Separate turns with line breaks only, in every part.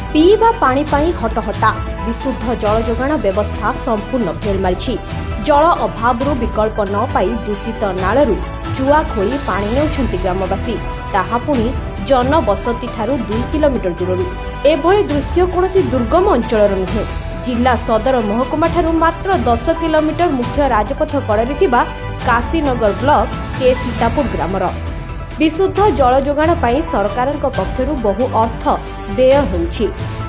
पीवा पानी पाई हटहटा विशुद्ध जल जोगाण व्यवस्था संपूर्ण फेल मारी। जल अभाव विकल्प न पाई दूषित नालू चुआ खोली पानी नेउछंती ग्रामवासी, ताहा पुणी जनबसती ठारू 2 किलोमीटर दूर। एभली दृश्य कोनोसी दुर्गम अंचल नुहे। जिला सदर महकुमा ठारू मात्र 10 किलोमीटर मुख्य राजपथ कड़े थिबा काशीनगर ब्लॉक के सीतापुर ग्रामर विशुद्ध जल जोगाण पाई सरकारक पक्षरु बहु अर्थ व्यय होउछि।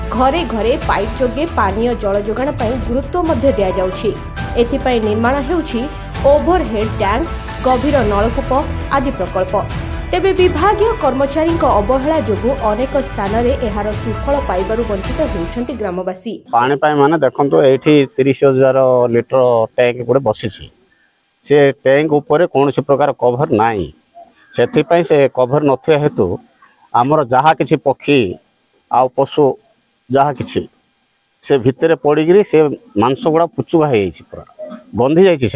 घरे घरे पाइप जोगे पानीय जल जोगाण पाई गुरुत्व मध्ये दिया जाउछि। एथिपाई निर्माण हेउछि ओभरहेड टैंक, गभीर नलकूप आदि प्रकल्प। तेबे विभागीय कर्मचारी अवहेला जोगु अनेक स्थान रे एहार सुफल पाइबारु वंचित होउछंती ग्रामवासी।
पानी पाई माने देखंतो एठी 30,000 लिटर टैंक गुडे बसिछि। से टैंक ऊपर कोनोसी प्रकार कवर नाही। सेथिपाई से कवर नथिया हेतु आमर जहा किछि पक्षी आ पशु जहा किछि से भितरे पड़ीगिरी से मांस गुड़ा पुचुगा हो जाइछि, पूरा बंधी जाइछि।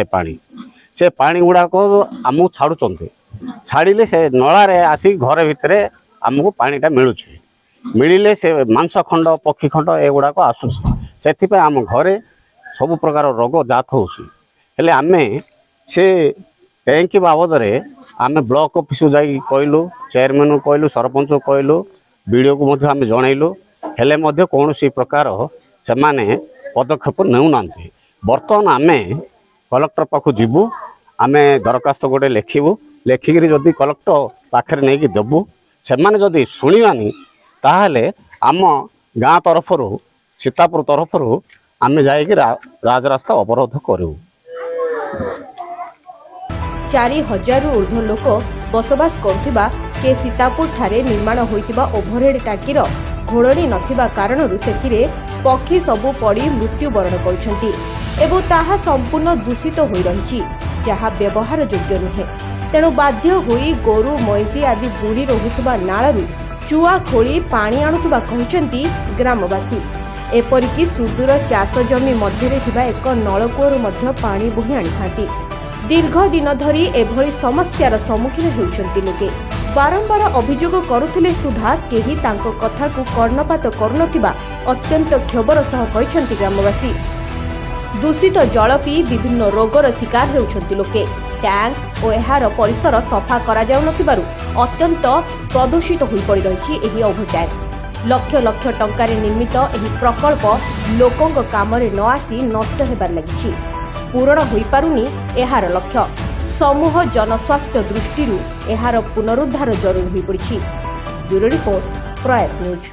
से पानी गुड़ा को आमको छाड़ुचंती, छाड़िले से नलारे आसी घर भितरे आमको पानीटा मिलुछि। मिलिले से मांस खंड पक्षी खंड एगुड़ा को आसुछि। सेथिपाई आम घरे सब प्रकार रोग जात होउछि। हेले आमे से टैंक बाबद रे आमे ब्लॉक ऑफिस जाई कहलु, चेयरमैन को कहलु, सरपंच को कहलु, वीडियो को मध्य आमे जणाइलु। हेले मध्य कोनोसी प्रकार से माने पदक्षेप नेउ नांती। वर्तमान आमे कलेक्टर पाखु जीवु, आमे दरखास्त गोटे लिखिबु, लिखिकरी जदि कलेक्टर पाखरे नै कि देबु, से माने जदि सुनिवानी ताहले आम गाँ तरफरु सीतापुर तरफरु आमे जाई कि राजरास्ता अवरोध करू।
4,000 ऊर्ध्व लोक बसवास करुथिबा के सीतापुर ठारे निर्माण होइतिबा ओभरहेड टाकीर घोड़णी नथिबा कारणरू सेथिरे पक्षी सबु पड़ी मृत्युवरण करुछंती एवं ताहा संपूर्ण दूषित होई रहिछि, जहा व्यवहार योग्य नुहे। तेणु बाध्य होई गोरु मईसी आदि बुड़ी रहुथिबा नाळरू चुआ खोली पानी आणुथिबा कहिसंती ग्रामवासी। एपरिकी सुदूर चाष जमी मध्यरे थिबा एक नलकूअरु मध्य पानी बोही आनिथांती। दीर्घ दिन धरी एभली समस्यार सम्मुखीन हेउछंती लोके। बारंबार अभियोग करुथिले सुधा केही तांको कथाकू कर्णपात करुनथिबा अत्यंत क्षोभर सह कहिसंती ग्रामवासी। दूषित जल पी विभिन्न रोगर शिकार हेउछंती लोके। टैंक और एहार परिसर सफा करा जाउ नथिबारु अत्यंत प्रदूषित होई पड़ी रहिछि एही ओभरटैंक। लक्ष लक्ष टंकारे निर्मित एही प्रकल्प लोकंक कामरे न आसी नष्ट हेबार लागिछि। पूरण होई पारुनी एहार लक्ष्य। समूह जनस्वास्थ्य दृष्टि एहार पुनरुद्धार जरूरी होई पड़िछि। ब्यूरो रिपोर्ट, प्रयास न्यूज।